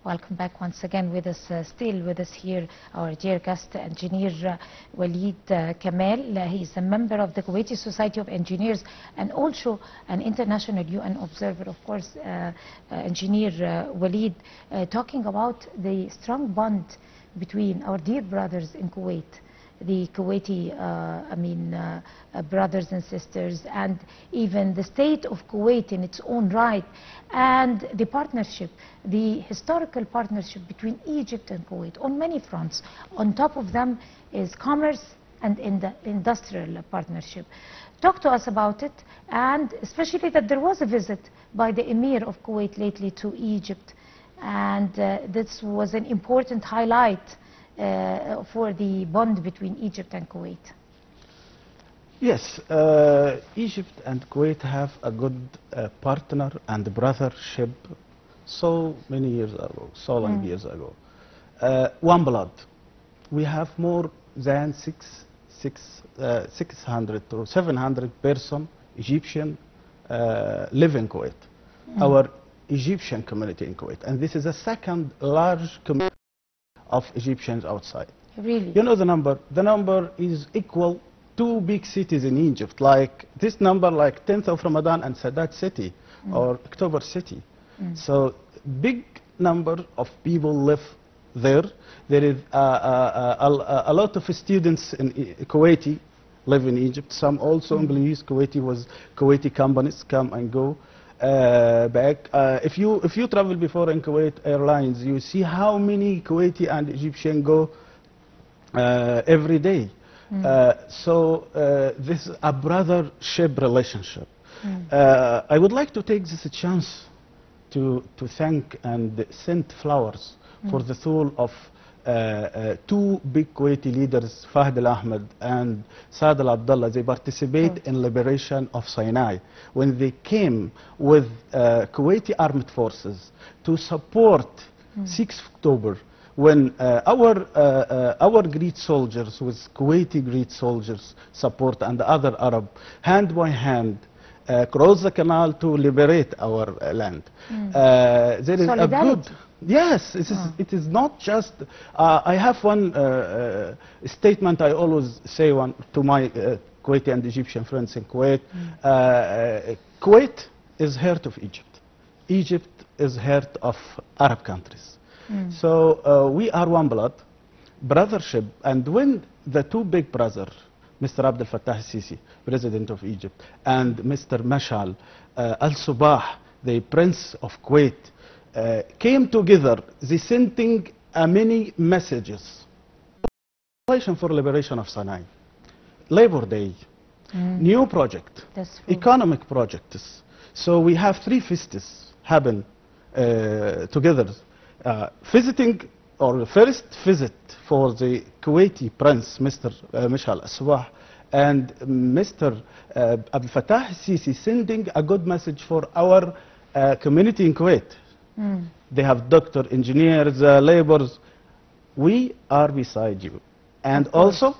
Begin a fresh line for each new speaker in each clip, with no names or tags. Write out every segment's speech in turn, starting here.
Welcome back once again with us, still with us here, our dear guest, engineer Walid Kamal. He is a member of the Kuwaiti Society of Engineers and also an international UN observer. Of course, engineer Walid, talking about the strong bond between our dear brothers in Kuwait, the Kuwaiti, brothers and sisters, and even the state of Kuwait in its own right, and the partnership, the historical partnership between Egypt and Kuwait on many fronts. On top of them is commerce and industrial partnership. Talk to us about it, and especially that there was a visit by the Emir of Kuwait lately to Egypt, and this was an important highlight for the bond between Egypt and Kuwait.
Yes, Egypt and Kuwait have a good partner and brothership so many years ago, so long years ago. One blood. We have more than 600 to 700 person Egyptian live in Kuwait. Our Egyptian community in Kuwait, and this is the second large community of Egyptians outside.
Really?
You know the number? The number is equal to big cities in Egypt, like this number, like 10th of Ramadan and Sadat City or October City. So big number of people live there. There is a lot of students in Kuwaiti live in Egypt. Some also employees. Kuwaiti companies come and go back. If you travel before in Kuwait Airlines, you see how many Kuwaiti and Egyptian go every day. So this is a brothership relationship. I would like to take this chance to thank and send flowers for the soul of two big Kuwaiti leaders, Fahd al-Ahmed and Saad al-Abdallah. They participate in liberation of Sinai when they came with Kuwaiti armed forces to support 6th October, when our great soldiers with Kuwaiti great soldiers support and other Arab, hand by hand, cross the canal to liberate our land. There is a good... Yes, it is not just... I have one statement I always say to my Kuwaiti and Egyptian friends in Kuwait. Kuwait is heart of Egypt. Egypt is heart of Arab countries. So we are one blood, brothership. And when the two big brothers, Mr. Abdel Fattah al-Sisi, President of Egypt, and Mr. Mashal al-Subah, the Prince of Kuwait, came together, they sending many messages. For liberation of Sinai, Labor Day, new project, economic projects. So we have three feasts happen together. Visiting, or first visit for the Kuwaiti Prince, Mr. Mashal al-Subah, and Mr. Abdel Fattah al-Sisi sending a good message for our community in Kuwait. They have doctor, engineers, laborers. We are beside you. And also,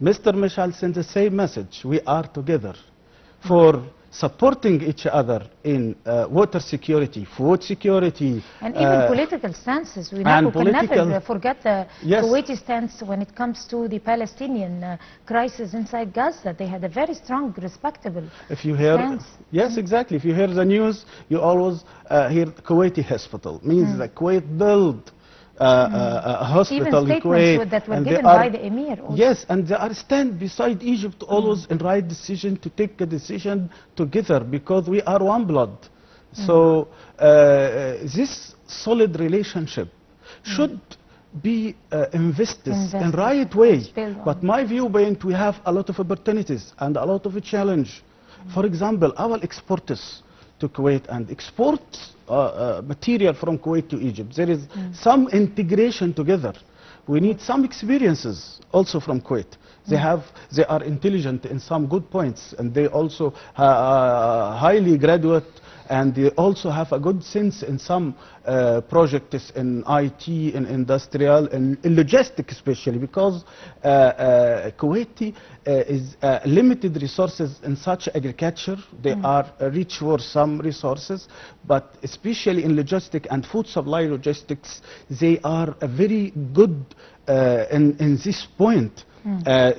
Mr. Mashal sent the same message. We are together for supporting each other in water security, food security.
And even political stances. We can never forget the Kuwaiti stance when it comes to the Palestinian crisis inside Gaza. They had a very strong, respectable stance.
Yes, exactly. If you hear the news, you always hear Kuwaiti hospital. Means that Kuwait built a hospital in Kuwait,
that were given by the Emir also.
Yes, and they are stand beside Egypt always in right decision to take a decision together, because we are one blood. So this solid relationship should be invested in right way. But my viewpoint, we have a lot of opportunities and a lot of challenge. For example, our exporters to Kuwait and export material from Kuwait to Egypt. There is some integration together. We need some experiences also from Kuwait. They are intelligent in some good points, and they also highly graduate and they also have a good sense in some projects in IT, in industrial, in logistics especially, because Kuwaiti is limited resources in such agriculture. They are rich for some resources, but especially in logistics and food supply logistics, they are a very good in this point.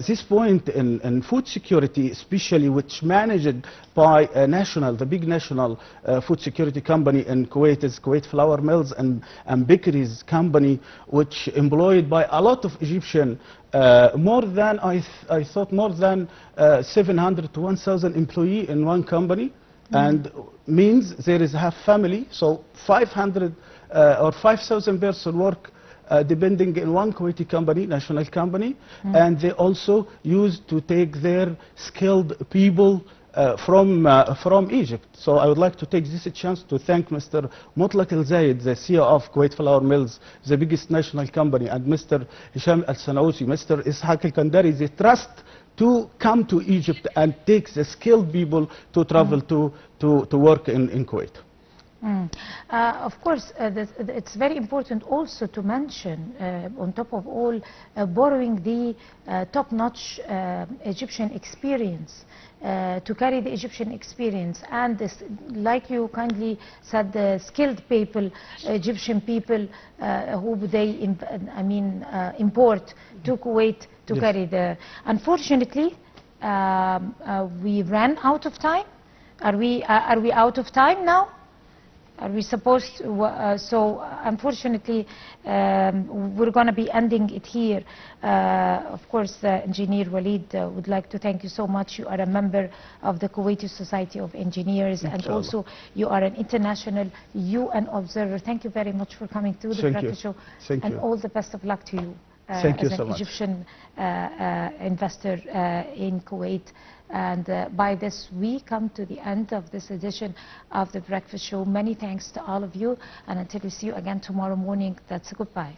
This point in food security, especially which managed by the big national food security company in Kuwait, is Kuwait Flour Mills and Bakeries company, which employed by a lot of Egyptian, more than, I thought, more than 700 to 1,000 employees in one company, and means there is half family, so 500 or 5,000 persons work depending in one Kuwaiti company, national company, and they also used to take their skilled people from Egypt. So I would like to take this chance to thank Mr. Mutlaq Al-Zayed, the CEO of Kuwait Flour Mills, the biggest national company, and Mr. Hisham Al-Sanausi, Mr. Ishaq Al-Kandari. They trust to come to Egypt and take the skilled people to travel to work in Kuwait.
Of course, it's very important also to mention, on top of all, borrowing the top-notch Egyptian experience, to carry the Egyptian experience, and this, like you kindly said, the skilled people, Egyptian people who they import to Kuwait to carry the. Unfortunately, we ran out of time. Are we out of time now? Are we supposed to, so unfortunately we're going to be ending it here. Of course, Engineer Walid would like to thank you so much. You are a member of the Kuwaiti Society of Engineers, and also you are an international UN observer. Thank you very much for coming to the Breakfast Show.
Thank you.
And all the best of luck to you.
Thank you
as
so
an
much.
Egyptian investor in Kuwait. And by this, we come to the end of this edition of the Breakfast Show. Many thanks to all of you, and until we see you again tomorrow morning, that's a goodbye.